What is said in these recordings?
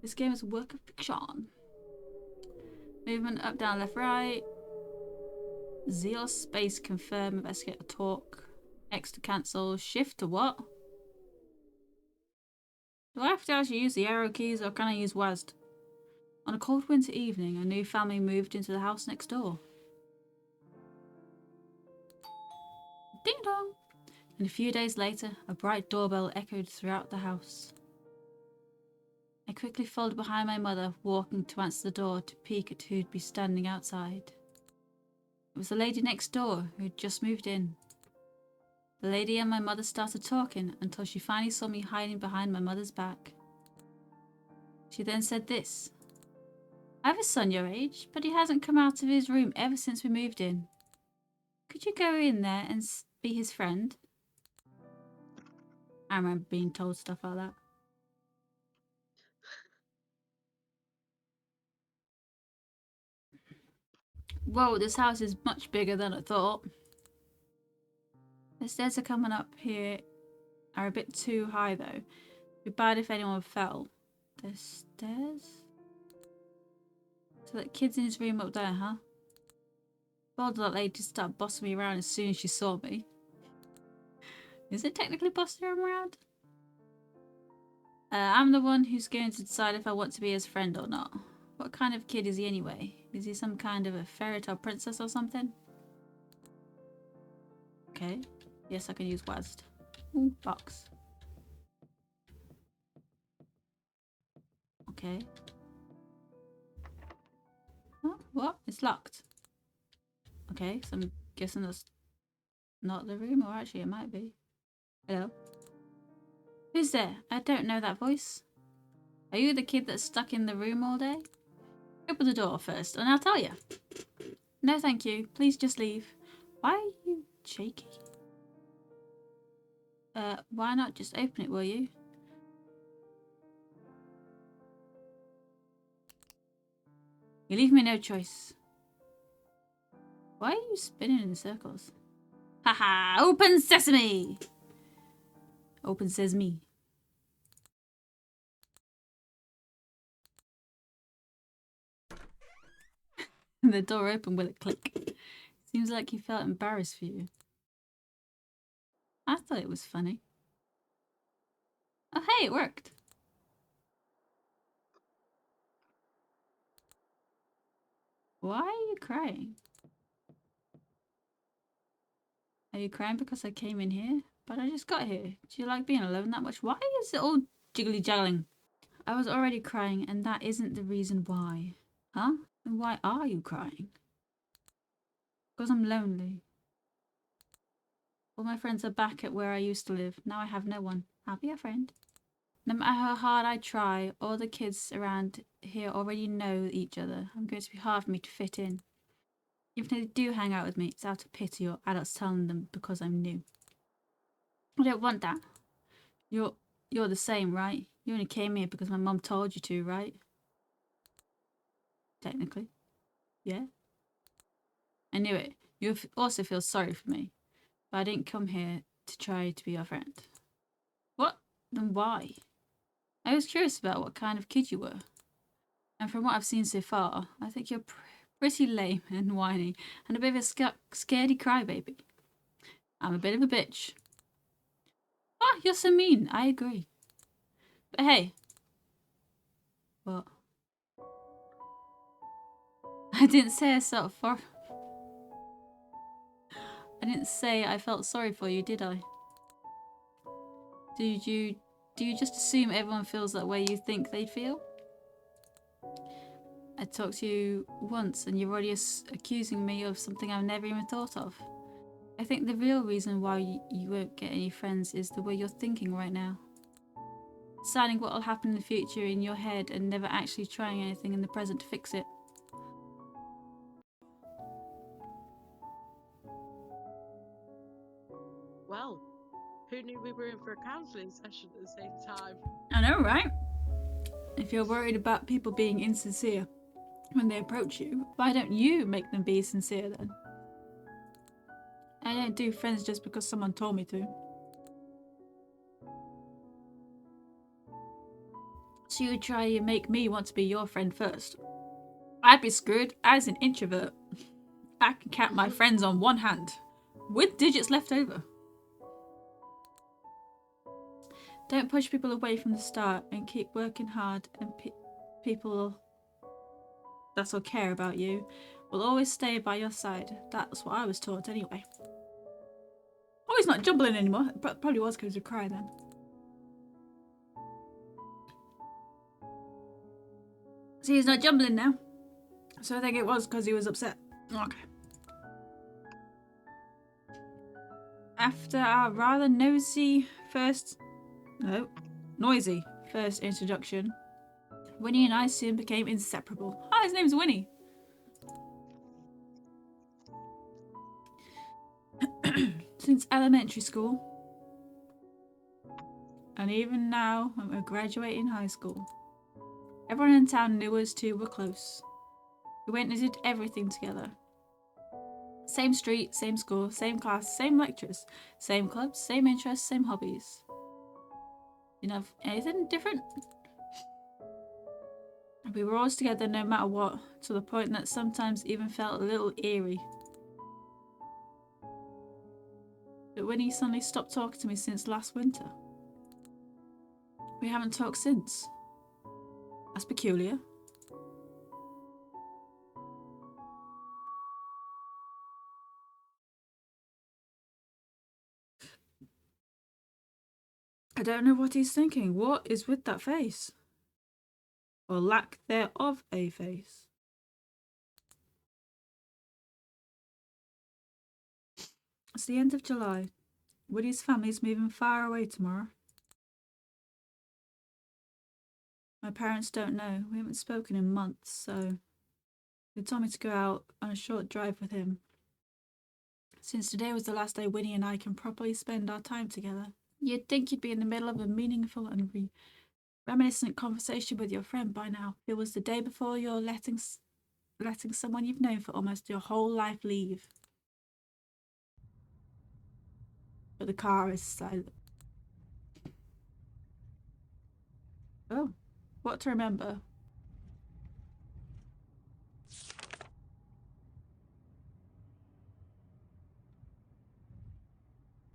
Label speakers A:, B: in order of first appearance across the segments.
A: This game is a work of fiction. Movement up, down, left, right. Zeal space confirm, investigate or talk. X to cancel, shift to what? Do I have to actually use the arrow keys or can I use WASD? On a cold winter evening, a new family moved into the house next door. Ding dong! And a few days later, a bright doorbell echoed throughout the house. I quickly followed behind my mother, walking to answer the door to peek at who'd be standing outside. It was the lady next door who'd just moved in. The lady and my mother started talking until she finally saw me hiding behind my mother's back. She then said this. I have a son your age, but he hasn't come out of his room ever since we moved in. Could you go in there and be his friend? I remember being told stuff like that. Whoa, this house is much bigger than I thought. The stairs are coming up here are a bit too high though. It'd be bad if anyone fell. The stairs? So that kid's in his room up there, huh? Told that lady to start bossing me around as soon as she saw me. Is it technically bossing him around? I'm the one who's going to decide if I want to be his friend or not. What kind of kid is he anyway? Is he some kind of a fairy tale princess or something? Okay. Yes, I can use WASD. Ooh, box. Okay. Oh, what? It's locked. Okay, so I'm guessing that's not the room, or actually it might be. Hello? Who's there? I don't know that voice. Are you the kid that's stuck in the room all day? Open the door first, and I'll tell you. No, thank you. Please just leave. Why are you shaky? Why not just open it, will you? You leave me no choice. Why are you spinning in circles? Haha! Open sesame! Open sesame. The door opened with a click. Seems like he felt embarrassed for you. I thought it was funny. Oh hey, it worked. Why are you crying? Are you crying because I came in here? But I just got here. Do you like being alone that much? Why is it all jiggly juggling? I was already crying and that isn't the reason why. Huh? Then why are you crying? Because I'm lonely. All my friends are back at where I used to live. Now I have no one. I'll be a friend. No matter how hard I try, all the kids around here already know each other. I'm going to be hard for me to fit in. Even if they do hang out with me, it's out of pity or adults telling them because I'm new. I don't want that. You're the same, right? You only came here because my mum told you to, right? Technically. Yeah. I knew it. You also feel sorry for me. But I didn't come here to try to be your friend. What? Then why? I was curious about what kind of kid you were. And from what I've seen so far, I think you're pretty lame and whiny and a bit of a scaredy crybaby. I'm a bit of a bitch. Ah, you're so mean. I agree. But hey. What? I didn't say I didn't say I felt sorry for you, did I? Do you just assume everyone feels that way you think they'd feel? I talked to you once and you're already accusing me of something I've never even thought of. I think the real reason why you won't get any friends is the way you're thinking right now. Deciding what will happen in the future in your head and never actually trying anything in the present to fix it.
B: Well, who knew we were in for a counselling session at the same time?
A: I know, right? If you're worried about people being insincere when they approach you, why don't you make them be sincere then? I don't do friends just because someone told me to. So you try and make me want to be your friend first. I'd be screwed as an introvert. I can count my friends on one hand, with digits left over. Don't push people away from the start and keep working hard, and people that'll care about you will always stay by your side. That's what I was taught anyway. Oh, he's not jumbling anymore. Probably was because of crying then. See, he's not jumbling now. So I think it was because he was upset. Okay. After our rather noisy first introduction, Winnie and I soon became inseparable. Ah, his name's Winnie. Since elementary school, and even now when we're graduating high school, everyone in town knew us two were close. We went and did everything together. Same street, same school, same class, same lectures, same clubs, same interests, same hobbies. You know, anything different? We were always together no matter what, to the point that sometimes even felt a little eerie. But Winnie suddenly stopped talking to me since last winter. We haven't talked since. That's peculiar. I don't know what he's thinking. What is with that face? Or lack thereof a face. It's the end of July. Woody's family's moving far away tomorrow. My parents don't know. We haven't spoken in months, so they told me to go out on a short drive with him. Since today was the last day Winnie and I can properly spend our time together. You'd think you'd be in the middle of a meaningful and reminiscent conversation with your friend by now. It was the day before you're letting someone you've known for almost your whole life leave. But the car is silent. Oh, what to remember?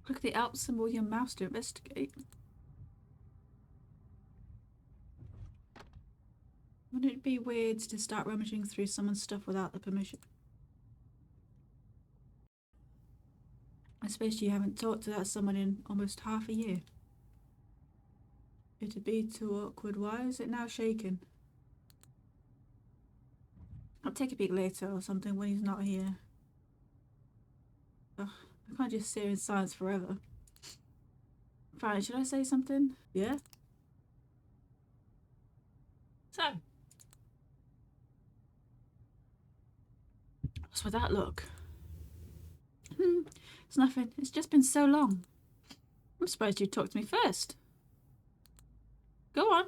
A: Click the Alps symbol with your mouse to investigate. Wouldn't it be weird to start rummaging through someone's stuff without their permission? I suppose you haven't talked to that someone in almost half a year. It'd be too awkward. Why is it now shaking? I'll take a peek later or something when he's not here. Ugh, I can't just sit in silence forever. Fine, should I say something? Yeah? So, what's with that look? It's nothing. It's just been so long. I'm surprised you talked to me first. Go on.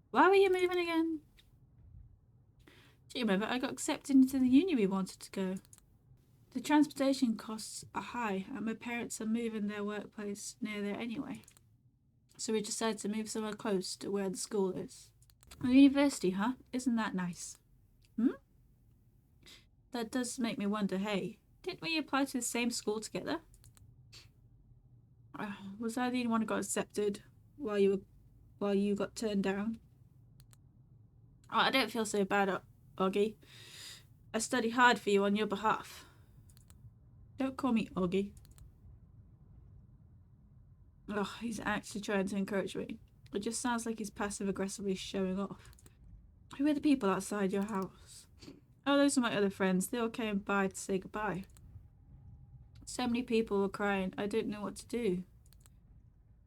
A: Why were you moving again? Do you remember I got accepted into the uni we wanted to go? The transportation costs are high and my parents are moving their workplace near there anyway. So we decided to move somewhere close to where the school is. A university, huh? Isn't that nice? That does make me wonder, hey, didn't we apply to the same school together? Was I the only one who got accepted while you got turned down? Oh, I don't feel so bad, Oggy. I study hard for you on your behalf. Don't call me Oggy. Ugh, he's actually trying to encourage me. It just sounds like he's passive-aggressively showing off. Who are the people outside your house? Oh, those are my other friends. They all came by to say goodbye. So many people were crying. I didn't know what to do.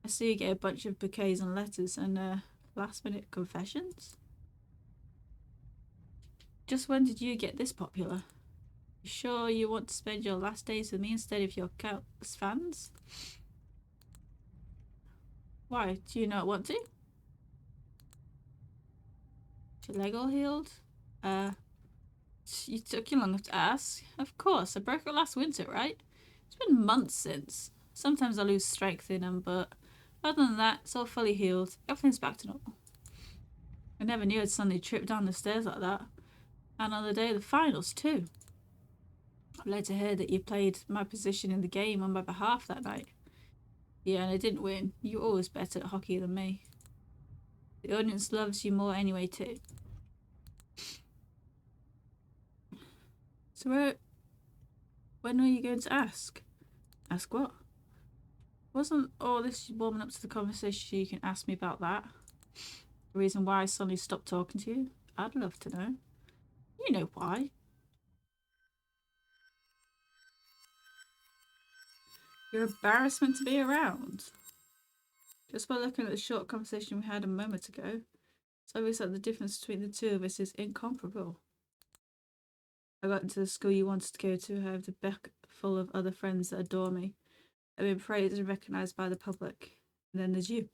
A: I see you get a bunch of bouquets and letters and last-minute confessions. Just when did you get this popular? You sure you want to spend your last days with me instead of your countless fans? Why? Do you not want to? Is your leg all healed? You took you long enough to ask. Of course, I broke it last winter, right? It's been months since. Sometimes I lose strength in them, but other than that, it's all fully healed. Everything's back to normal. I never knew I'd suddenly trip down the stairs like that. And on the day of the finals, too. I'm led to hear that you played my position in the game on my behalf that night. Yeah, and I didn't win. You're always better at hockey than me. The audience loves you more anyway, too. So when are you going to ask? Ask what? Wasn't all this warming up to the conversation so you can ask me about that? The reason why I suddenly stopped talking to you? I'd love to know. You know why. You're embarrassment to be around. Just by looking at the short conversation we had a moment ago, it's obvious that the difference between the two of us is incomparable. I got into the school you wanted to go to. I have the back full of other friends that adore me. I've been praised and recognised by the public. And then there's you.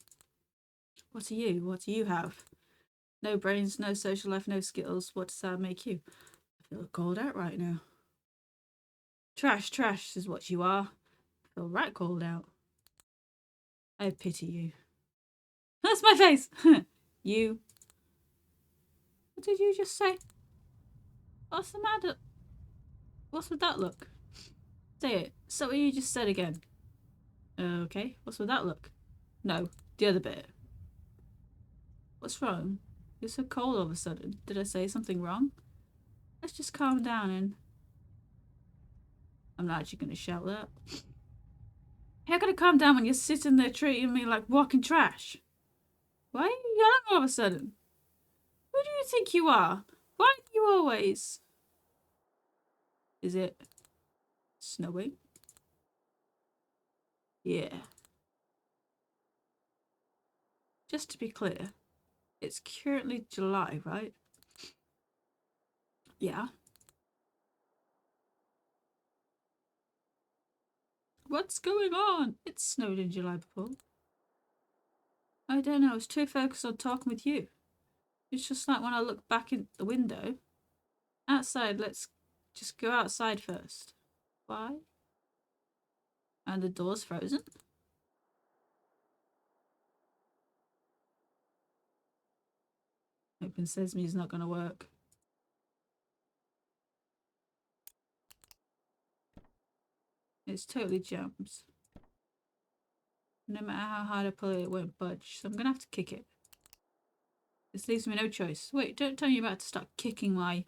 A: What are you? What do you have? No brains, no social life, no skills. What does that make you? I feel called out right now. Trash is what you are. I feel right called out. I pity you. That's my face! You. What did you just say? What's the matter? What's with that look? Say it. So what you just said again. Okay, what's with that look? No, the other bit. What's wrong? You're so cold all of a sudden. Did I say something wrong? Let's just calm down and... I'm not actually going to shout that. How can I calm down when you're sitting there treating me like walking trash? Why are you yelling all of a sudden? Who do you think you are? Why do you always... Is it snowing? Yeah. Just to be clear, it's currently July, right? Yeah. What's going on? It snowed in July before. I don't know, I was too focused on talking with you. It's just like when I look back in the window. Outside, let's just go outside first. Why? And the door's frozen? Open Sesame is not going to work. It's totally jams. No matter how hard I pull it, it won't budge. So I'm going to have to kick it. This leaves me no choice. Wait, don't tell me you're about to start kicking my...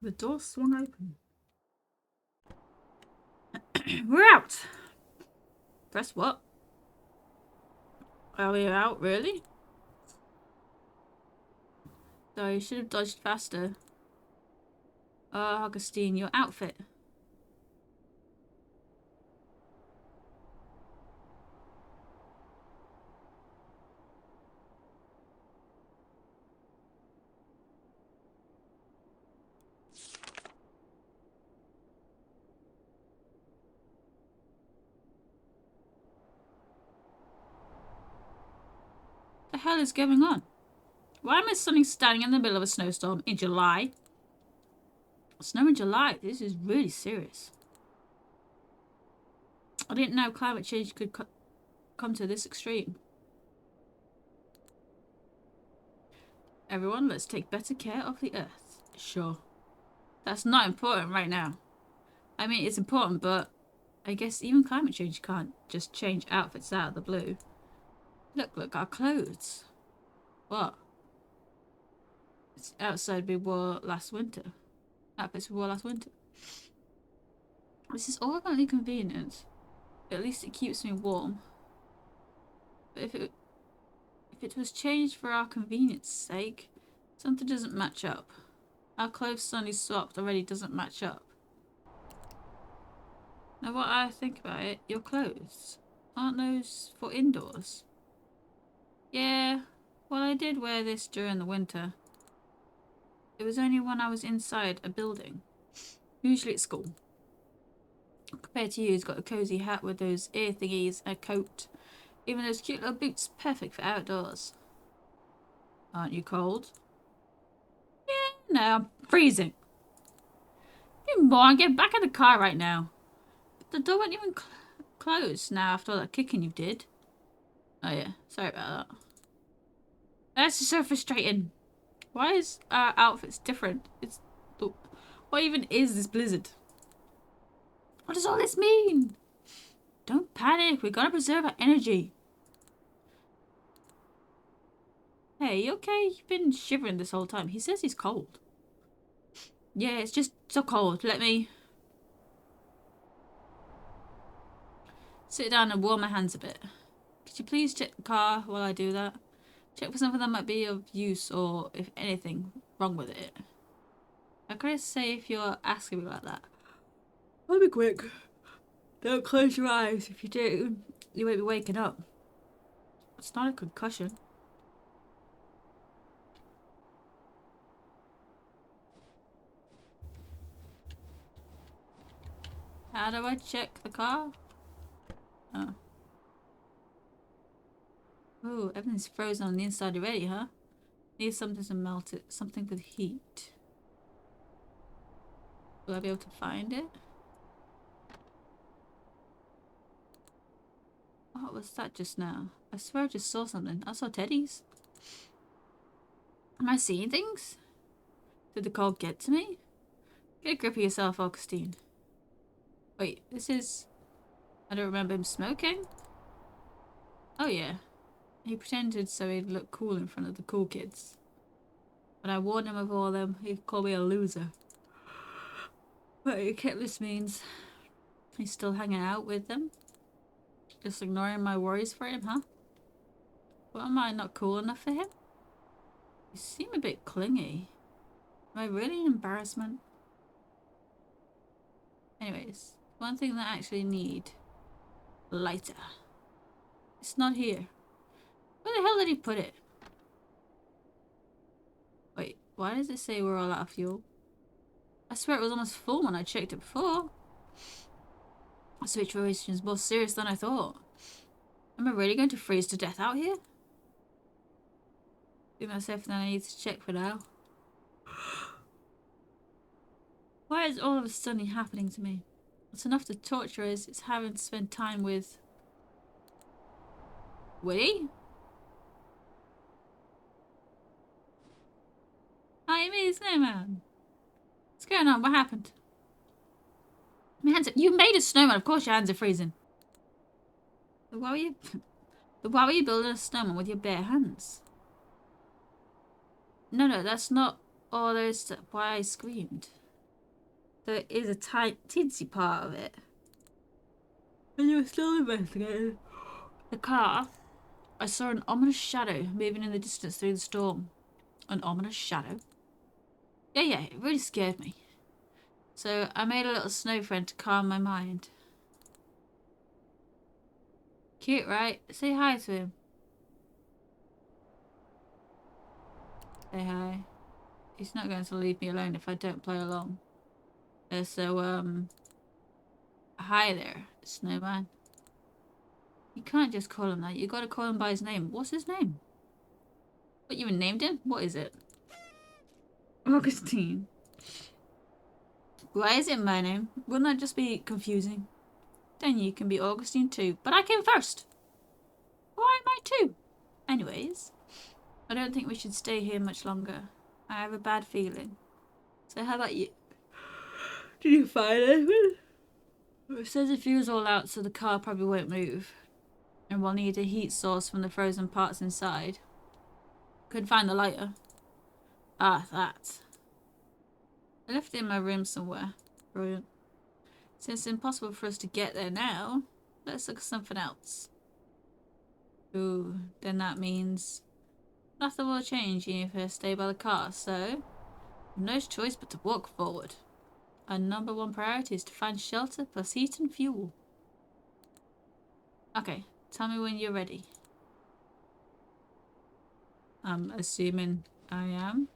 A: The door swung open. We're out! Press what? Are we out, really? Sorry, you should have dodged faster. Oh, Augustine, your outfit. What the hell is going on? Why am I suddenly standing in the middle of a snowstorm in July? Snow in July? This is really serious. I didn't know climate change could come to this extreme. Everyone, let's take better care of the earth. Sure. That's not important right now. I mean, it's important, but I guess even climate change can't just change outfits out of the blue. Look, our clothes. What? It's outside we wore last winter. Outfits we wore last winter. This is all only convenient. At least it keeps me warm. But if it was changed for our convenience sake, something doesn't match up. Our clothes suddenly swapped already doesn't match up. Now what I think about it, your clothes, aren't those for indoors? Yeah, well I did wear this during the winter. It was only when I was inside a building, usually at school. Compared to you, who's got a cozy hat with those ear thingies, a coat, even those cute little boots, perfect for outdoors. Aren't you cold? Yeah, no, I'm freezing. You moron, get back in the car right now. The door won't even close now after all that kicking you did. Oh yeah, sorry about that. That's just so frustrating. Why is our outfits different? What even is this blizzard? What does all this mean? Don't panic. We gotta preserve our energy. Hey, you okay? You've been shivering this whole time. He says he's cold. Yeah, it's just so cold. Let me sit down and warm my hands a bit. Could you please check the car while I do that? Check for something that might be of use or, if anything, wrong with it. I gotta say if you're asking me like that. I'll be quick. Don't close your eyes. If you do, you won't be waking up. It's not a concussion. How do I check the car? Oh. Ooh, everything's frozen on the inside already, huh? Need something to melt it. Something with heat. Will I be able to find it? What was that just now? I swear I just saw something. I saw teddies. Am I seeing things? Did the call get to me? Get a grip of yourself, Augustine. Wait, this is... I don't remember him smoking? Oh yeah. He pretended so he'd look cool in front of the cool kids. When I warned him of all of them, he'd call me a loser. But he kept this means he's still hanging out with them? Just ignoring my worries for him, huh? What, am I not cool enough for him? You seem a bit clingy. Am I really an embarrassment? Anyways, one thing that I actually need. Lighter. It's not here. Where the hell did he put it? Wait, why does it say we're all out of fuel? I swear it was almost full when I checked it before. This situation is more serious than I thought. Am I really going to freeze to death out here? I think that's everything I need to check for now. Why is all of a sudden happening to me? What's enough to torture is it's having to spend time with... Woody? Hi, me, Snowman. What's going on? What happened? My hands are... You made a snowman. Of course your hands are freezing. Why were you building a snowman with your bare hands? No, that's not all there is to why I screamed. There is a teensy part of it. And you were still investigating the car. I saw an ominous shadow moving in the distance through the storm. An ominous shadow? Yeah, it really scared me. So I made a little snow friend to calm my mind. Cute, right? Say hi to him. Say hi. He's not going to leave me alone if I don't play along. Hi there, Snowman. You can't just call him that. You gotta call him by his name. What's his name? What, you even named him? What is it? Augustine. Why is it my name? Wouldn't that just be confusing? Then you can be Augustine too. But I came first. Why am I too? Anyways, I don't think we should stay here much longer. I have a bad feeling. So how about you? Did you find anything? It says the fuel's all out, so the car probably won't move. And we'll need a heat source from the frozen parts inside. Couldn't find the lighter. Ah, that. I left it in my room somewhere. Brilliant. Since it's impossible for us to get there now, let's look at something else. Ooh, then that means nothing will change even if I stay by the car, so no choice but to walk forward. Our number one priority is to find shelter plus heat and fuel. Okay, tell me when you're ready. I'm assuming I am.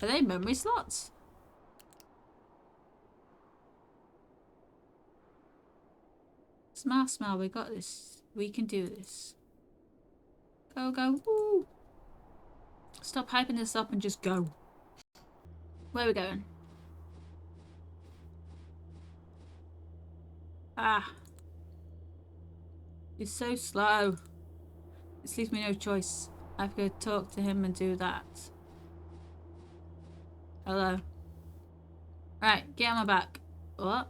A: Are they memory slots? Smile, smile, we got this. We can do this. Go, go. Woo. Stop hyping this up and just go. Where are we going? Ah. You're so slow. This leaves me no choice. I have to go talk to him and do that. Hello. Right, get on my back. What?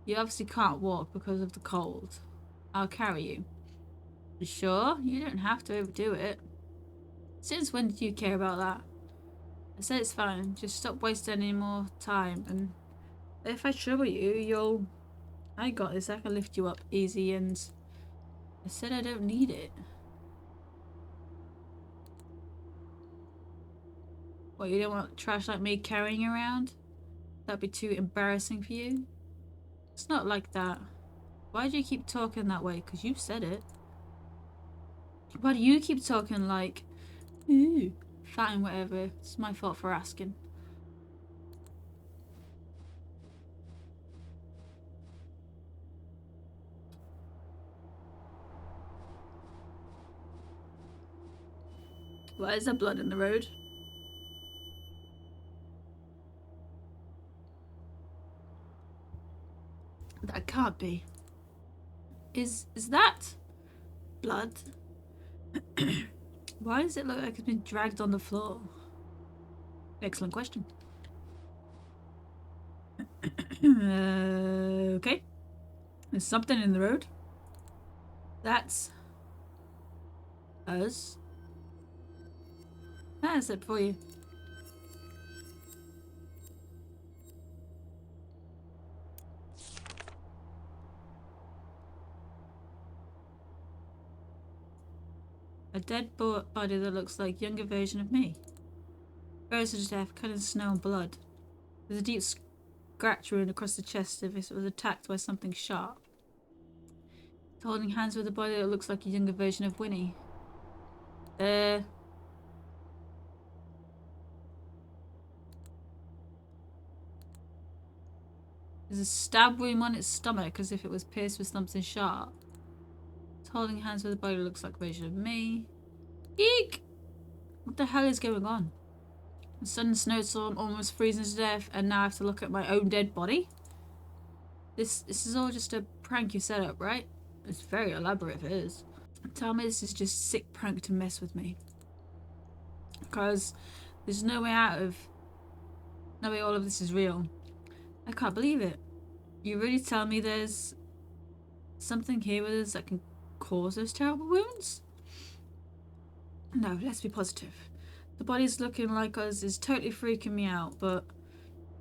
A: You obviously can't walk because of the cold. I'll carry you. You sure? You don't have to overdo it. Since when did you care about that? I said it's fine. Just stop wasting any more time, and if I trouble you, you'll... I got this. I can lift you up easy, and I said I don't need it. What, you don't want trash like me carrying around? That'd be too embarrassing for you? It's not like that. Why do you keep talking that way? Because you said it. Why do you keep talking like... Ooh. Fine, whatever. It's my fault for asking. Why is there blood in the road? That can't be. Is that blood? Why does it look like it's been dragged on the floor? Excellent question. Okay. There's something in the road. That's us. That's it for you. A dead body that looks like a younger version of me. Frozen to death, covered in snow and blood. There's a deep scratch wound across the chest as if it was attacked by something sharp. It's holding hands with a body that looks like a younger version of Winnie. There's a stab wound on its stomach as if it was pierced with something sharp. It's holding hands with a body that looks like a version of me. Eek! What the hell is going on? A sudden snowstorm, almost freezing to death, and now I have to look at my own dead body? This is all just a prank you set up, right? It's very elaborate if it is. Tell me this is just a sick prank to mess with me. Because there's no way out of... No way all of this is real. I can't believe it. You really tell me there's something here with us that can cause those terrible wounds? No, let's be positive. The body's looking like us is totally freaking me out, but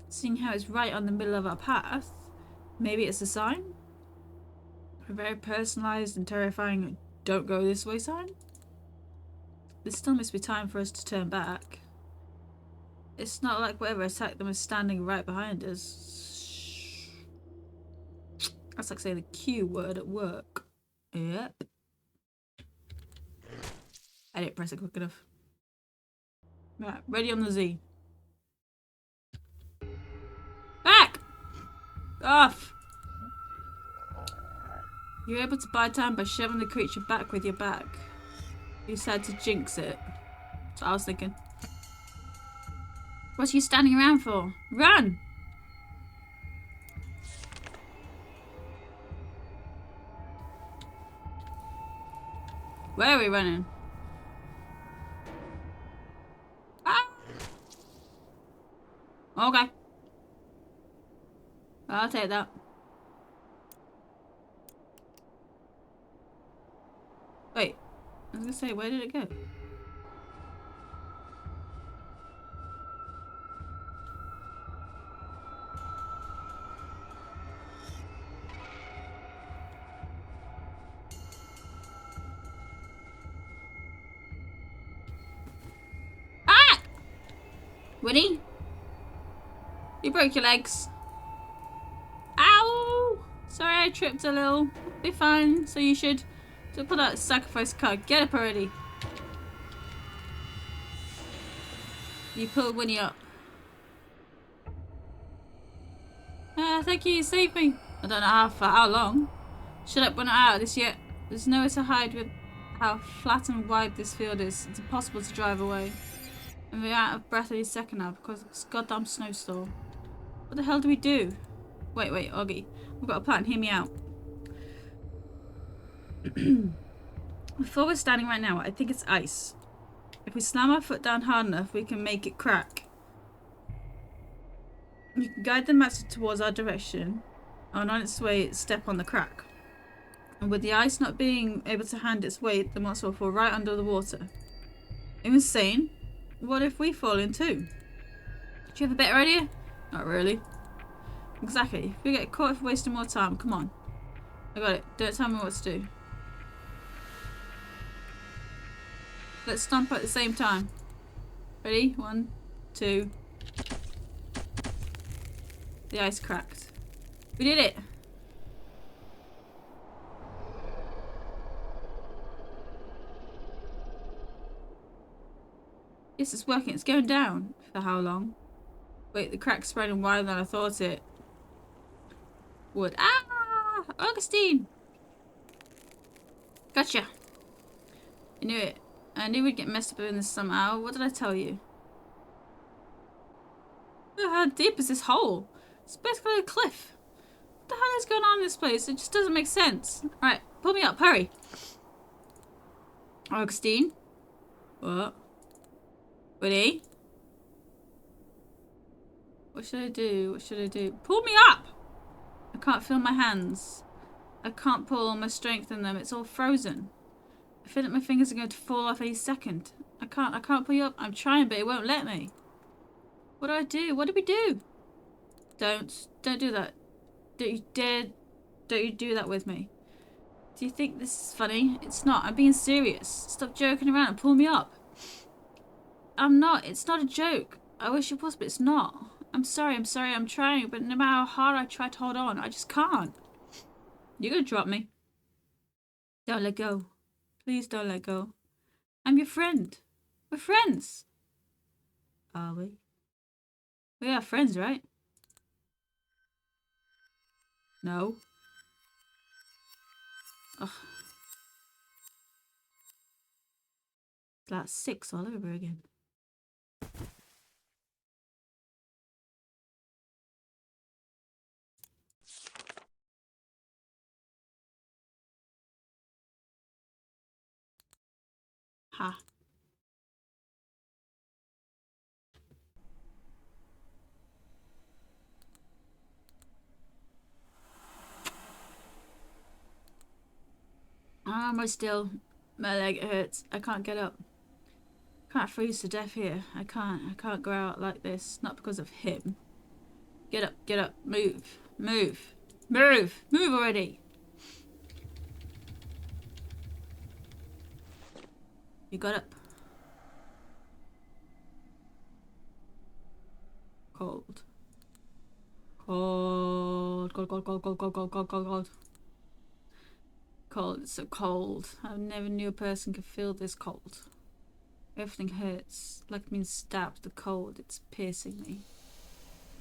A: seeing how it's right on the middle of our path, maybe it's a sign? A very personalized and terrifying don't go this way sign? There still must be time for us to turn back. It's not like whatever attacked them is standing right behind us. That's like saying the Q word at work. Yep. I didn't press it quick enough. Right, ready on the Z. Back! Off! You're able to buy time by shoving the creature back with your back. You decided to jinx it. That's what I was thinking. What are you standing around for? Run! Where are we running? Ah! Okay. I'll take that. Wait. I was gonna say, where did it go? Ah! Winnie? You broke your legs. Ow! Sorry, I tripped a little. Be fine. So you should pull that sacrifice card. Get up already. You pulled Winnie up. Thank you. You saved me. I don't know how long. Shut up. We're not out of this yet. There's nowhere to hide with. how flat and wide this field is. It's impossible to drive away. And we're out of breath any second now because of this goddamn snowstorm. What the hell do we do? Wait, Oggy. We've got a plan. Hear me out. Before we're standing right now, I think it's ice. If we slam our foot down hard enough, we can make it crack. We can guide the master towards our direction, and on its way, step on the crack. And with the ice not being able to hand its weight, the monster will fall right under the water. Insane? What if we fall in too? Do you have a better idea? Not really. Exactly. If we get caught for wasting more time, come on. I got it. Don't tell me what to do. Let's stomp at the same time. Ready? 1, 2. The ice cracked. We did it! Yes, it's working. It's going down. For how long? Wait, the crack's spreading wider than I thought it would. Ah! Augustine! Gotcha! I knew it. I knew we'd get messed up in this somehow. What did I tell you? Oh, how deep is this hole? It's basically a cliff. What the hell is going on in this place? It just doesn't make sense. Alright, pull me up. Hurry! Augustine? What? Ready? What should I do? What should I do? Pull me up! I can't feel my hands. I can't pull all my strength in them. It's all frozen. I feel like my fingers are going to fall off any second. I can't pull you up. I'm trying, but it won't let me. What do I do? What do we do? Don't do that. Don't you do that with me. Do you think this is funny? It's not. I'm being serious. Stop joking around and pull me up. I'm not. It's not a joke. I wish it was, but it's not. I'm sorry. I'm trying, but no matter how hard I try to hold on, I just can't. You're gonna drop me. Don't let go. Please don't let go. I'm your friend. We're friends. Are we? We are friends, right? No. Ugh. It's like 6 all over again. Ha. I'm still. My leg hurts. I can't get up. Can't freeze to death here. I can't go out like this. Not because of him. Get up. Move already. You got up. Cold. Cold. It's so cold. I never knew a person could feel this cold. Everything hurts. Like being stabbed. The cold. It's piercing me.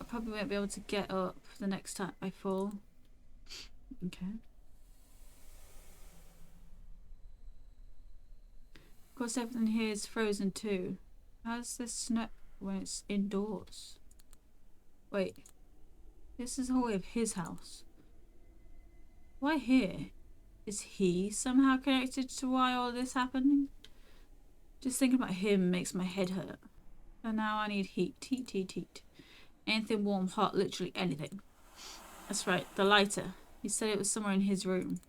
A: I probably won't be able to get up the next time I fall. Okay. Of course, everything here is frozen too. How's this snow when it's indoors? Wait. This is the hallway of his house. Why here? Is he somehow connected to why all this happening? Just thinking about him makes my head hurt. And now I need heat. Heat. Anything warm, hot, literally anything. That's right, the lighter. He said it was somewhere in his room.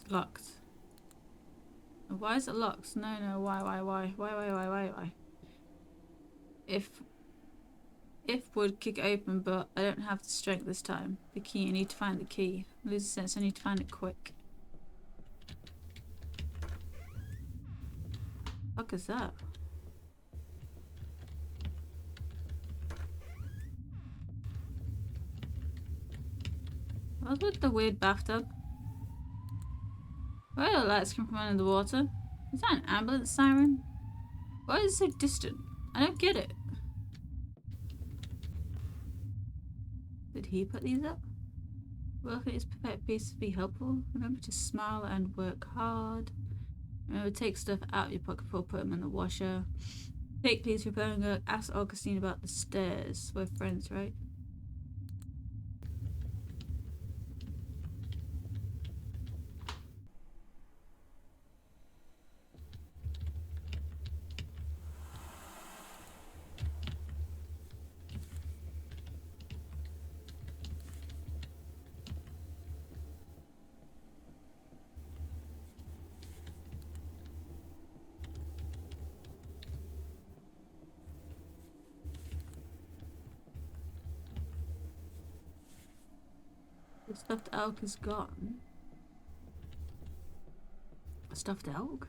A: It's locked. Why is it locked? No, why? If would kick it open, but I don't have the strength this time. The key, I need to find the key. I lose the sense, I need to find it quick. What the fuck is that? What's with the weird bathtub? Where are the lights come from under the water? Is that an ambulance siren? Why is it so distant? I don't get it. Did he put these up? Work at his perfect piece to be helpful. Remember to smile and work hard. Remember to take stuff out of your pocket before putting them in the washer. Take please preparing work. Ask Augustine about the stairs. We're friends, right? The stuffed elk is gone. A stuffed elk?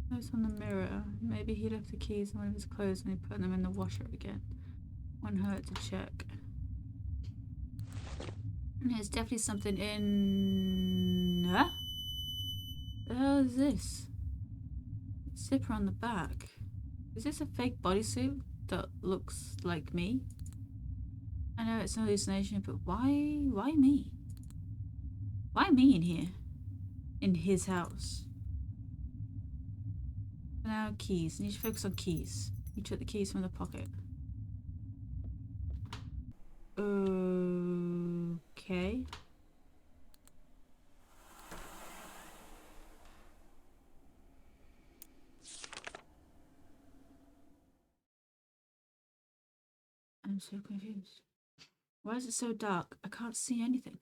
A: Notes on the mirror. Maybe he left the keys in one of his clothes and he put them in the washer again. Won't hurt to check. There's definitely something in... Huh? The hell is this? Zipper on the back. Is this a fake bodysuit that looks like me? I know it's an hallucination, but why me? Why me in here? In his house? Now keys. I need to focus on keys. You took the keys from the pocket. Okay. I'm so confused. Why is it so dark? I can't see anything.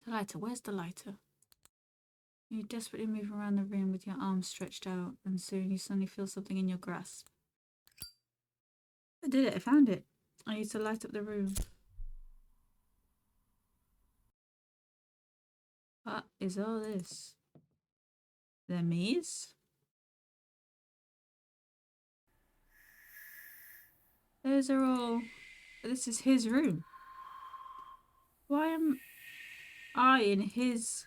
A: The lighter. Where's the lighter? You desperately move around the room with your arms stretched out, and soon you suddenly feel something in your grasp. I did it. I found it. I need to light up the room. What is all this? They're me's? Those are all... This is his room. Why am I in his...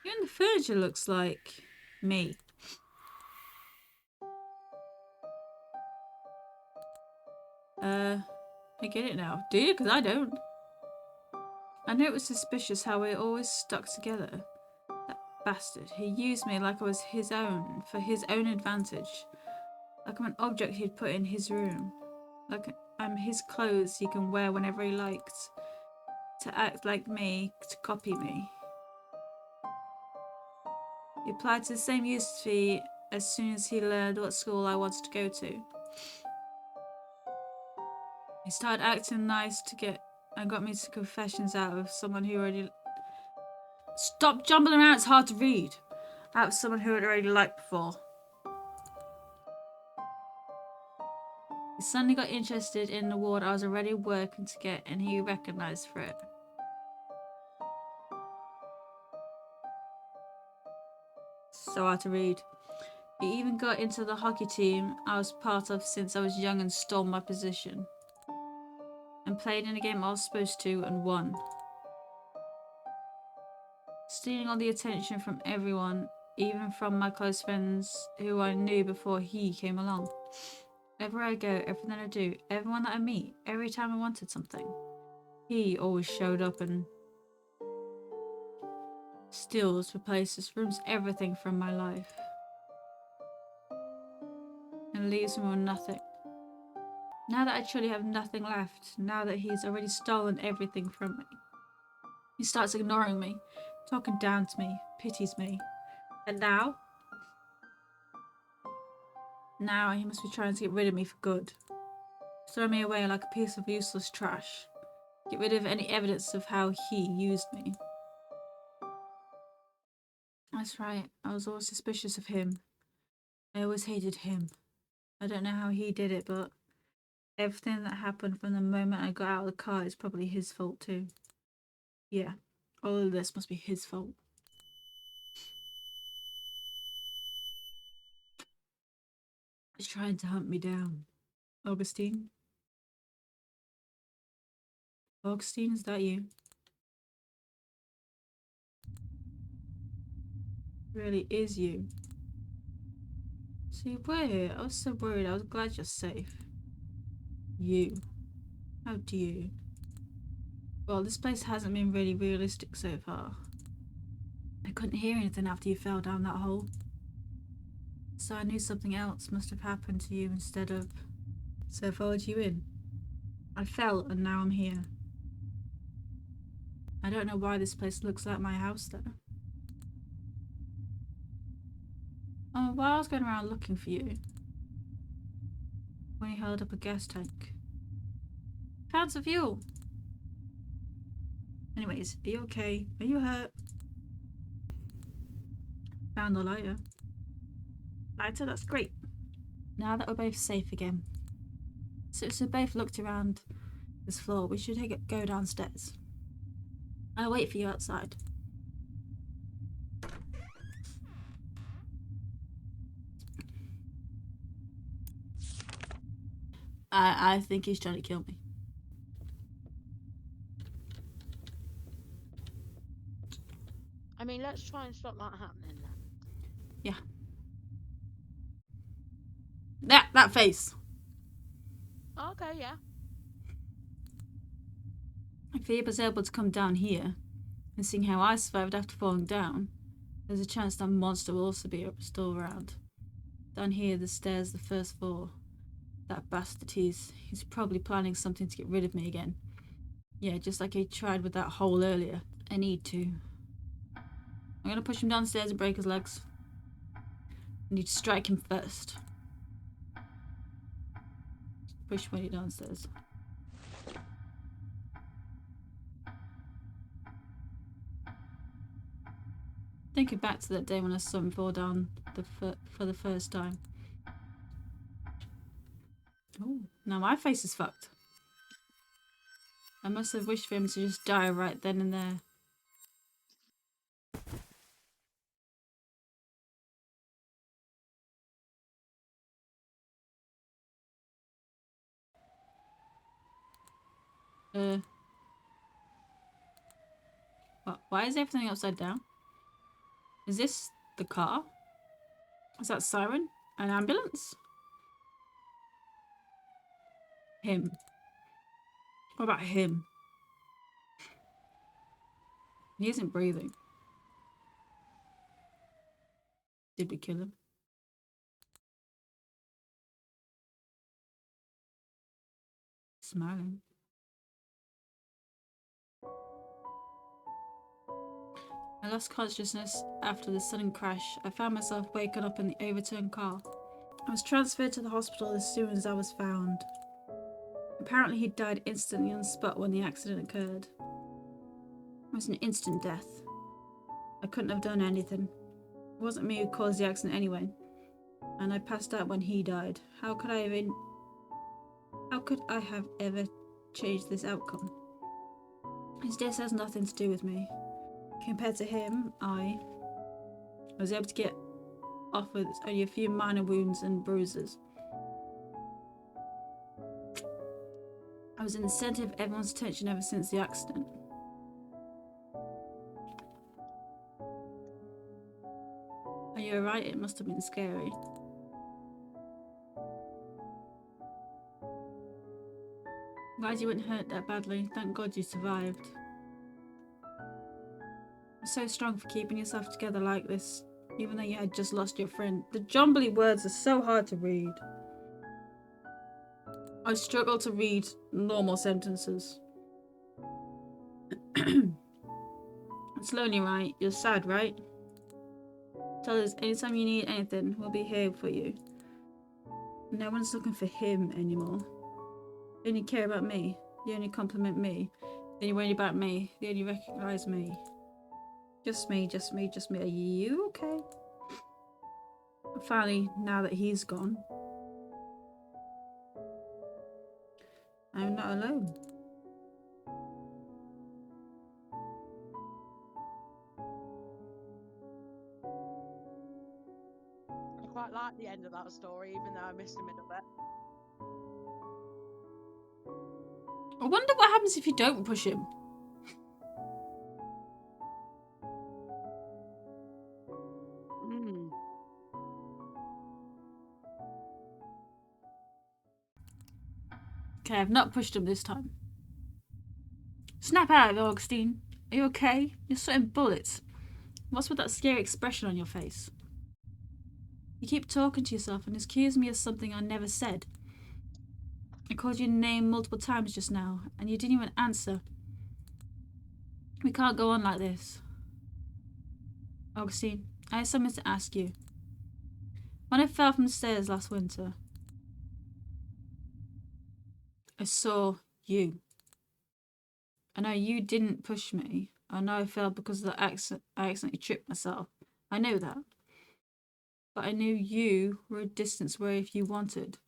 A: Even the furniture looks like me. I get it now. Do you? Because I don't. I know it was suspicious how we're always stuck together. That bastard. He used me like I was his own, for his own advantage. Like I'm an object he'd put in his room. Like I'm his clothes he can wear whenever he likes. To act like me, to copy me. He applied to the same university as soon as he learned what school I wanted to go to. He started acting nice to get and got me to confessions out of someone who already... Stop jumbling around, it's hard to read. Out of someone who had already liked before. He suddenly got interested in the award I was already working to get and he recognised for it. So hard to read. He even got into the hockey team I was part of since I was young and stole my position. And played in a game I was supposed to and won. Stealing all the attention from everyone, even from my close friends who I knew before he came along. Wherever I go, everything I do, everyone that I meet, every time I wanted something, he always showed up and steals, replaces, ruins everything from my life. And leaves me with nothing. Now that I truly have nothing left, now that he's already stolen everything from me, he starts ignoring me, talking down to me, pities me. And now he must be trying to get rid of me for good. Throw me away like a piece of useless trash. Get rid of any evidence of how he used me. That's right, I was always suspicious of him. I always hated him. I don't know how he did it, but everything that happened from the moment I got out of the car is probably his fault too. Yeah, all of this must be his fault. He's trying to hunt me down. Augustine? Augustine, is that you? really is you. See, we're here. I was so worried. I was glad you're safe. You. How do you? Well, this place hasn't been really realistic so far. I couldn't hear anything after you fell down that hole. So I knew something else must have happened to you instead of... So I followed you in. I fell and now I'm here. I don't know why this place looks like my house though. Oh, while I was going around looking for you, when you held up a gas tank, found some fuel. Anyways, are you okay? Are you hurt? Found the lighter. Lighter? That's great. Now that we're both safe again. So both looked around this floor. We should go downstairs. I'll wait for you outside. I think he's trying to kill me.
B: I mean, let's try and stop that happening then.
A: Yeah. That face.
B: Okay, yeah.
A: If he was able to come down here and seeing how I survived after falling down, there's a chance that monster will also be still around. Down here, the stairs, the first floor. That bastard, he's probably planning something to get rid of me again. Yeah, just like he tried with that hole earlier. I need to. I'm gonna push him downstairs and break his legs. I need to strike him first. Push Winnie downstairs. Thinking back to that day when I saw him fall down for the first time. Oh, now my face is fucked. I must have wished for him to just die right then and there. What? Why is everything upside down? Is this the car? Is that siren? An ambulance? Him. What about him? He isn't breathing. Did we kill him? Smiling. I lost consciousness after the sudden crash. I found myself waking up in the overturned car. I was transferred to the hospital as soon as I was found. Apparently he died instantly on the spot when the accident occurred. It was an instant death. I couldn't have done anything. It wasn't me who caused the accident anyway. And I passed out when he died. How could I have ever changed this outcome? His death has nothing to do with me. Compared to him, I was able to get off with only a few minor wounds and bruises. I was in the centre of everyone's attention ever since the accident. Are you alright? It must have been scary. Glad you weren't hurt that badly. Thank God you survived. You're so strong for keeping yourself together like this, even though you had just lost your friend. The jumbly words are so hard to read. I struggle to read normal sentences. It's lonely, right? You're sad, right? Tell us anytime you need anything, we'll be here for you. No one's looking for him anymore. They only care about me. They only compliment me. They only worry about me. They only recognise me. Just me, just me, just me. Are you okay? Finally, now that he's gone, I'm not alone.
B: I quite like the end of that story, even though I missed a middle bit.
A: I wonder what happens if you don't push him. Okay, I've not pushed him this time. Snap out of it, Augustine. Are you okay? You're sweating bullets. What's with that scary expression on your face? You keep talking to yourself and accuse me of something I never said. I called your name multiple times just now, and you didn't even answer. We can't go on like this. Augustine, I have something to ask you. When I fell from the stairs last winter, I saw you. I know you didn't push me. I know I fell because of the accident. I accidentally tripped myself. I know that. But I knew you were a distance where if you wanted,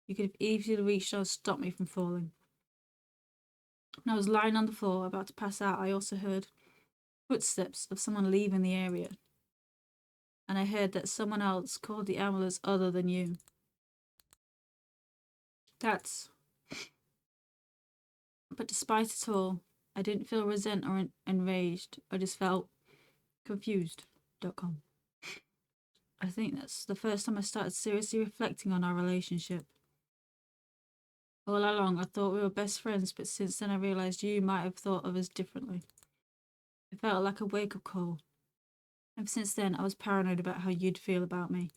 A: you could have easily reached out and stopped me from falling. When I was lying on the floor about to pass out, I also heard footsteps of someone leaving the area. And I heard that someone else called the ambulance other than you. But despite it all, I didn't feel resent or enraged. I just felt confused.com. I think that's the first time I started seriously reflecting on our relationship. All along, I thought we were best friends, but since then I realised you might have thought of us differently. It felt like a wake-up call. Ever since then, I was paranoid about how you'd feel about me.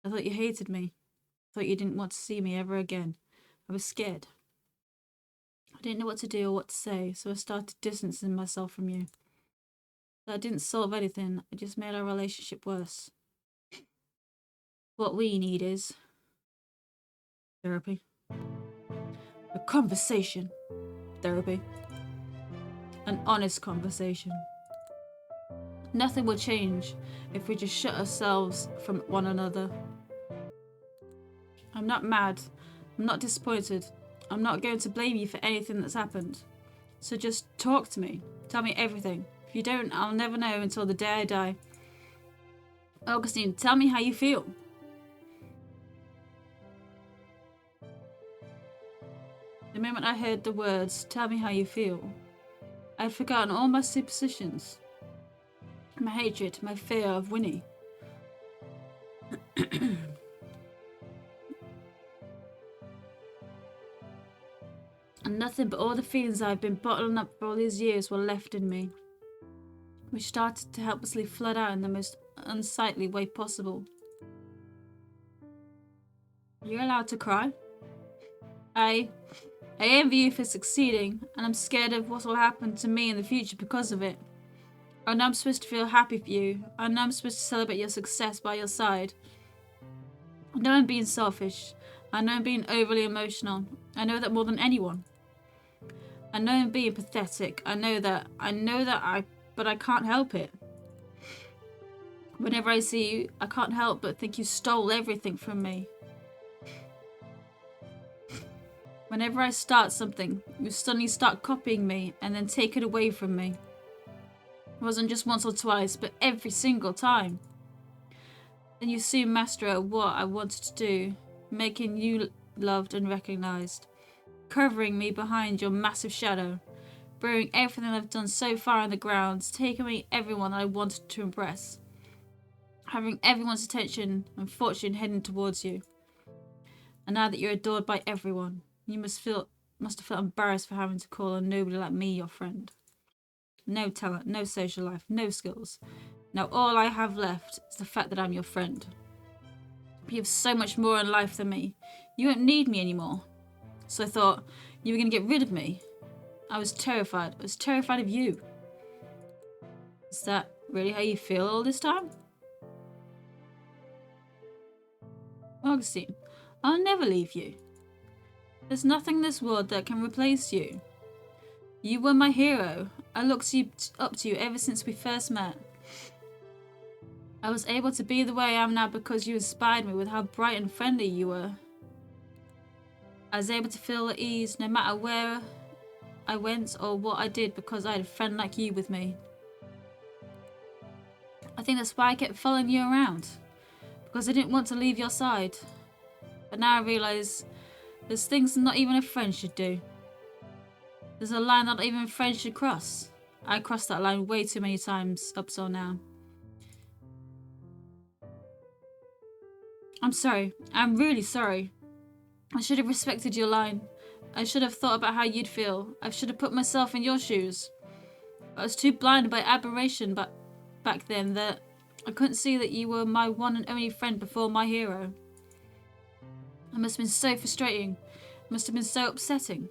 A: I thought you hated me. I thought you didn't want to see me ever again. I was scared. I didn't know what to do or what to say, so I started distancing myself from you. That didn't solve anything, it just made our relationship worse. What we need is therapy. A conversation. Therapy. An honest conversation. Nothing will change if we just shut ourselves from one another. I'm not mad. I'm not disappointed. I'm not going to blame you for anything that's happened. So just talk to me. Tell me everything. If you don't, I'll never know until the day I die. Augustine, tell me how you feel. The moment I heard the words, tell me how you feel, I'd forgotten all my superstitions. My hatred, my fear of Winnie. And nothing but all the feelings I've been bottling up for all these years were left in me, which started to helplessly flood out in the most unsightly way possible. You're allowed to cry. I envy you for succeeding, and I'm scared of what will happen to me in the future because of it. I know I'm supposed to feel happy for you. I know I'm supposed to celebrate your success by your side. I know I'm being selfish. I know I'm being overly emotional. I know that more than anyone. I know I'm being pathetic. I know that but I can't help it. Whenever I see you, I can't help but think you stole everything from me. Whenever I start something, you suddenly start copying me and then take it away from me. It wasn't just once or twice, but every single time. Then you soon master at what I wanted to do, making you loved and recognized, covering me behind your massive shadow, burying everything I've done so far in the ground, taking away everyone that I wanted to impress, having everyone's attention and fortune heading towards you. And now that you're adored by everyone, you must have felt embarrassed for having to call a nobody like me your friend. No talent, no social life, no skills. Now all I have left is the fact that I'm your friend. You have so much more in life than me. You won't need me anymore. So I thought you were going to get rid of me. I was terrified. I was terrified of you. Is that really how you feel all this time? Augustine, I'll never leave you. There's nothing in this world that can replace you. You were my hero. I looked up to you ever since we first met. I was able to be the way I am now because you inspired me with how bright and friendly you were. I was able to feel at ease no matter where I went or what I did because I had a friend like you with me. I think that's why I kept following you around, because I didn't want to leave your side. But now I realise there's things not even a friend should do. There's a line that not even a friend should cross. I crossed that line way too many times up till now. I'm sorry. I'm really sorry. I should have respected your line. I should have thought about how you'd feel. I should have put myself in your shoes. I was too blinded by admiration back then that I couldn't see that you were my one and only friend before my hero. It must have been so frustrating. It must have been so upsetting.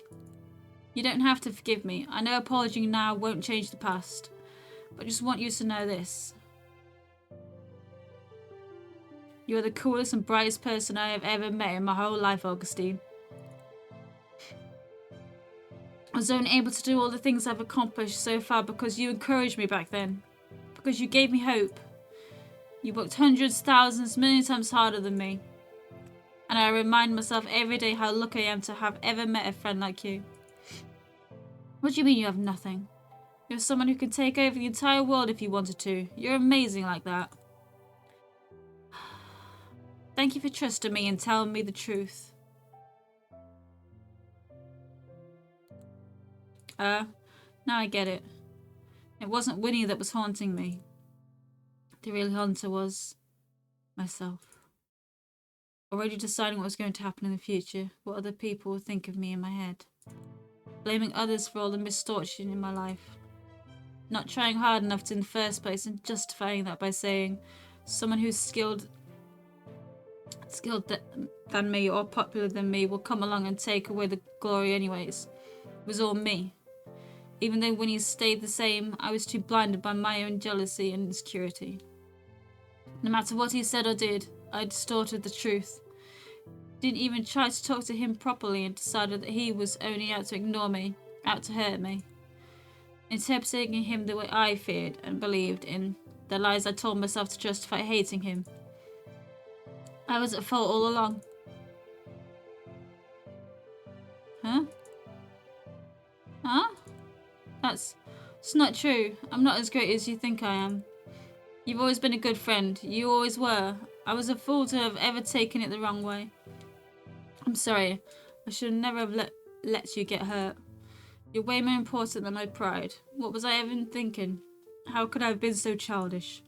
A: You don't have to forgive me. I know apologizing now won't change the past. But I just want you to know this. You are the coolest and brightest person I have ever met in my whole life, Augustine. I was only able to do all the things I've accomplished so far because you encouraged me back then. Because you gave me hope. You worked hundreds, thousands, million times harder than me. And I remind myself every day how lucky I am to have ever met a friend like you. What do you mean you have nothing? You're someone who can take over the entire world if you wanted to. You're amazing like that. Thank you for trusting me and telling me the truth. Now I get it. It wasn't Winnie that was haunting me. The real haunter was myself. Already deciding what was going to happen in the future, what other people would think of me in my head. Blaming others for all the misfortune in my life. Not trying hard enough in the first place and justifying that by saying someone who's skilled than me or popular than me will come along and take away the glory anyways. It was all me. Even though Winnie stayed the same, I was too blinded by my own jealousy and insecurity. No matter what he said or did, I distorted the truth. Didn't even try to talk to him properly and decided that he was only out to ignore me, out to hurt me. Interpreting him the way I feared and believed in, the lies I told myself to justify hating him. I was at fault all along. Huh? Huh? It's not true. I'm not as great as you think I am. You've always been a good friend. You always were. I was a fool to have ever taken it the wrong way. I'm sorry. I should never have let you get hurt. You're way more important than my pride. What was I even thinking? How could I have been so childish?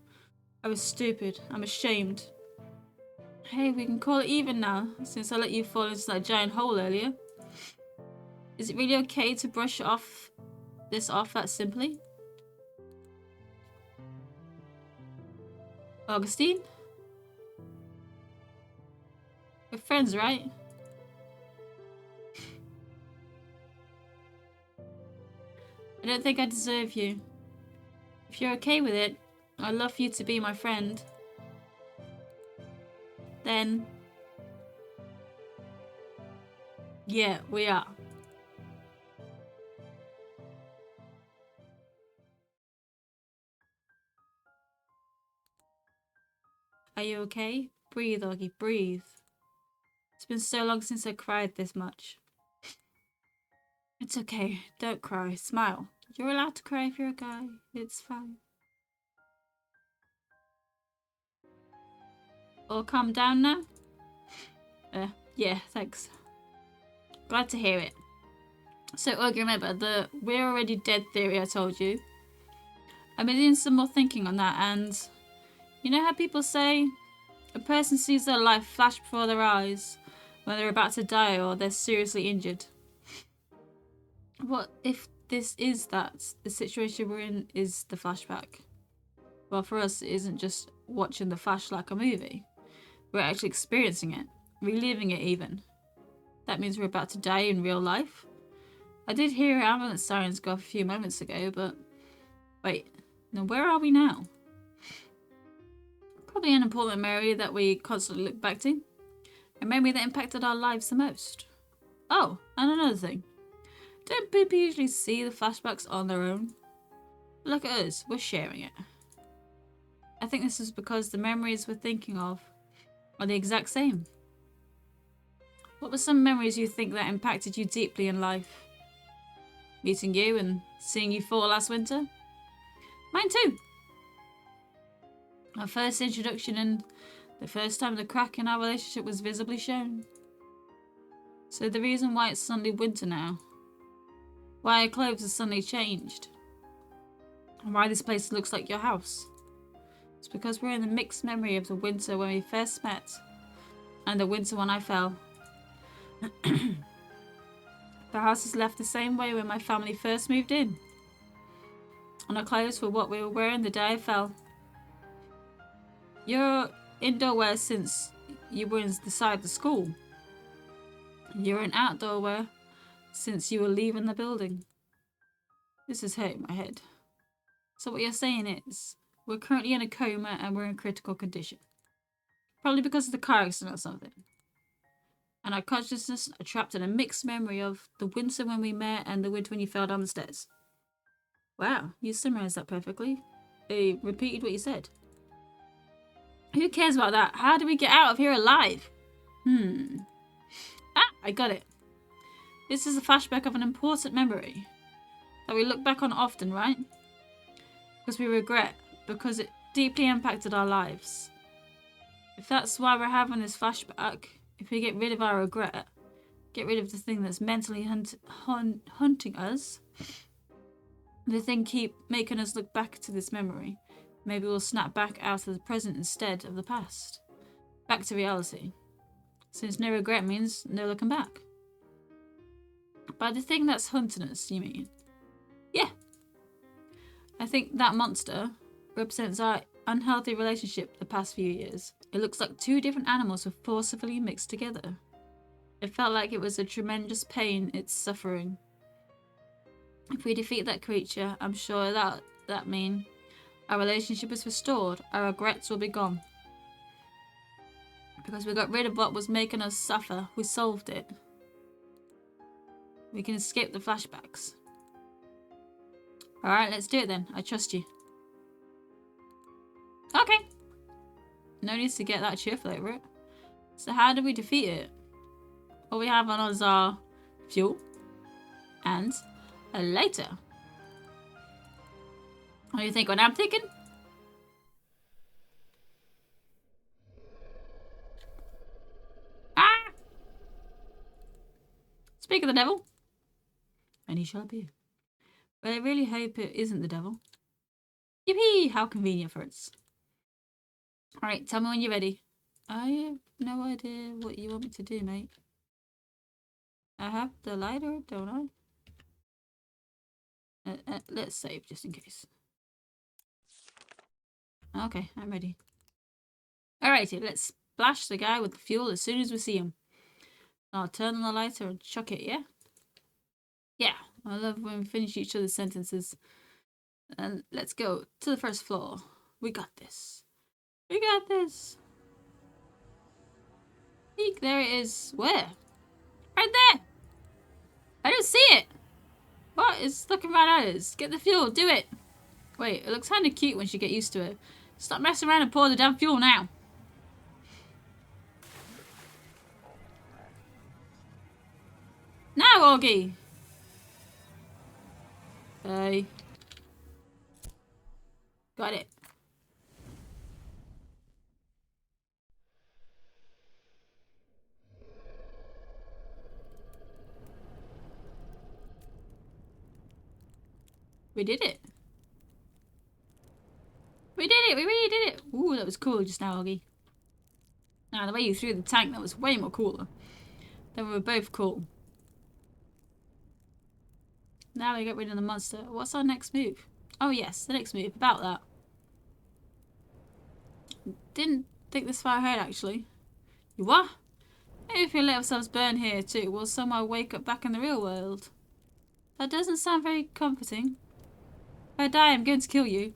A: I was stupid. I'm ashamed. Hey, we can call it even now, since I let you fall into that giant hole earlier. Is it really okay to brush this off that simply? Augustine? We're friends, right? I don't think I deserve you. If you're okay with it, I'd love for you to be my friend. Then... yeah, we are. Are you okay? Breathe, Augie, breathe. It's been so long since I cried this much. It's okay. Don't cry. Smile. You're allowed to cry if you're a guy. It's fine. All calm down now? Yeah, thanks. Glad to hear it. So, Augie, remember the we're already dead theory I told you? I've been doing some more thinking on that, and you know how people say a person sees their life flash before their eyes when they're about to die or they're seriously injured? What if this is that? The situation we're in is the flashback. Well, for us, it isn't just watching the flash like a movie. We're actually experiencing it, reliving it even. That means we're about to die in real life. I did hear ambulance sirens go off a few moments ago, but wait, now where are we now? Probably an important memory that we constantly look back to. A memory that impacted our lives the most. Oh, and another thing. Don't people usually see the flashbacks on their own? Look at us, we're sharing it. I think this is because the memories we're thinking of are the exact same. What were some memories you think that impacted you deeply in life? Meeting you and seeing you fall last winter? Mine too. Our first introduction and the first time the crack in our relationship was visibly shown. So the reason why it's suddenly winter now, why our clothes have suddenly changed, and why this place looks like your house, it's because we're in the mixed memory of the winter when we first met and the winter when I fell. The house is left the same way when my family first moved in. And our clothes were what we were wearing the day I fell. You're indoor wear since you were inside the school. You're in outdoor wear since you were leaving the building. This is hurting my head. So what you're saying is, we're currently in a coma and we're in critical condition. Probably because of the car accident or something. And our consciousness are trapped in a mixed memory of the winter when we met and the winter when you fell down the stairs. Wow, you summarized that perfectly. They repeated what you said. Who cares about that? How do we get out of here alive? Ah, I got it. This is a flashback of an important memory that we look back on often, right? Because we regret, because it deeply impacted our lives. If that's why we're having this flashback, if we get rid of our regret, get rid of the thing that's mentally hunting us, the thing keep making us look back to this memory, maybe we'll snap back out of the present instead of the past. Back to reality. Since no regret means no looking back. By the thing that's hunting us, you mean? Yeah. I think that monster represents our unhealthy relationship the past few years. It looks like two different animals were forcibly mixed together. It felt like it was a tremendous pain it's suffering. If we defeat that creature, I'm sure that means our relationship is restored, our regrets will be gone. Because we got rid of what was making us suffer, we solved it. We can escape the flashbacks. Alright, let's do it then. I trust you. Okay. No need to get that cheerful over it. So how do we defeat it? All we have on us are fuel and a lighter. What do you think what I'm thinking? Ah! Speak of the devil. And he shall appear. But I really hope it isn't the devil. Yippee! How convenient for us. Alright, tell me when you're ready. I have no idea what you want me to do, mate. I have the lighter, don't I? Let's save just in case. Okay, I'm ready. Alrighty, let's splash the guy with the fuel as soon as we see him. I'll turn on the lighter and chuck it, yeah? Yeah, I love when we finish each other's sentences. And let's go to the first floor. We got this. We got this. Eek, there it is. Where? Right there. I don't see it. What? It's looking right at us. Get the fuel. Do it. Wait, it looks kind of cute once you get used to it. Stop messing around and pour the damn fuel now. Now, Augie. Hey. Got it. We did it. We did it. We really did it. Ooh, that was cool just now, Augie. Now, the way you threw the tank, that was way more cooler. They were both cool. Now we get rid of the monster. What's our next move? Oh, yes, the next move. About that. Didn't think this far ahead, actually. You what? Maybe if we let ourselves burn here, too, we'll somehow wake up back in the real world. That doesn't sound very comforting. If I die, I'm going to kill you.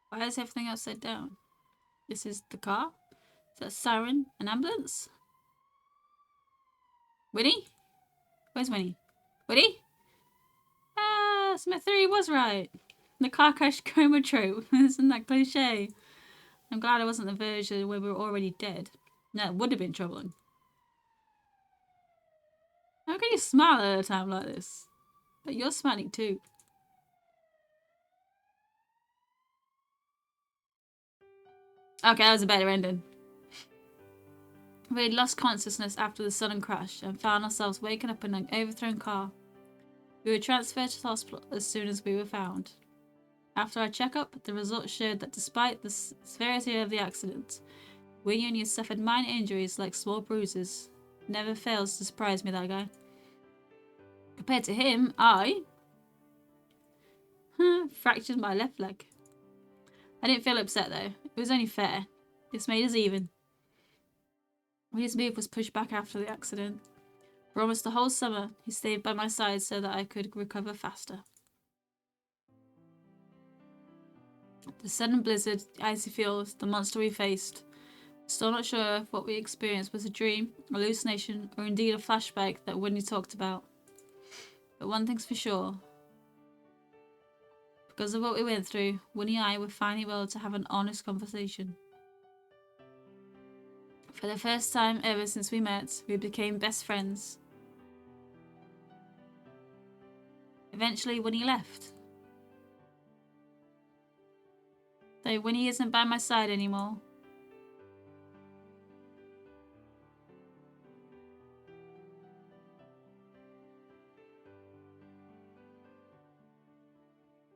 A: Why is everything upside down? This is the car? Is that a siren? An ambulance? Winnie? Where's Winnie? Winnie? Ah, so my theory was right. The car crash coma trope. Isn't that cliche? I'm glad it wasn't the version where we were already dead. No, it would have been troubling. How can you smile at a time like this? But you're smiling too. Okay, that was a better ending. We had lost consciousness after the sudden crash and found ourselves waking up in an overthrown car. We were transferred to the hospital as soon as we were found. After our checkup, the results showed that despite the severity of the accident, Winnie only suffered minor injuries like small bruises. Never fails to surprise me, that guy. Compared to him, I fractured my left leg. I didn't feel upset though. It was only fair. This made us even. Winnie's move was pushed back after the accident. For almost the whole summer, he stayed by my side so that I could recover faster. The sudden blizzard, the icy fields, the monster we faced. Still not sure if what we experienced was a dream, hallucination, or indeed a flashback that Winnie talked about. But one thing's for sure. Because of what we went through, Winnie and I were finally able to have an honest conversation. For the first time ever since we met, we became best friends. Eventually, Winnie left. Though Winnie isn't by my side anymore.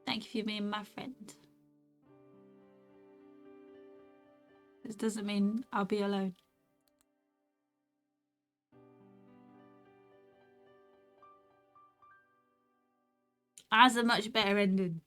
A: Thank you for being my friend. This doesn't mean I'll be alone. That's a much better ending.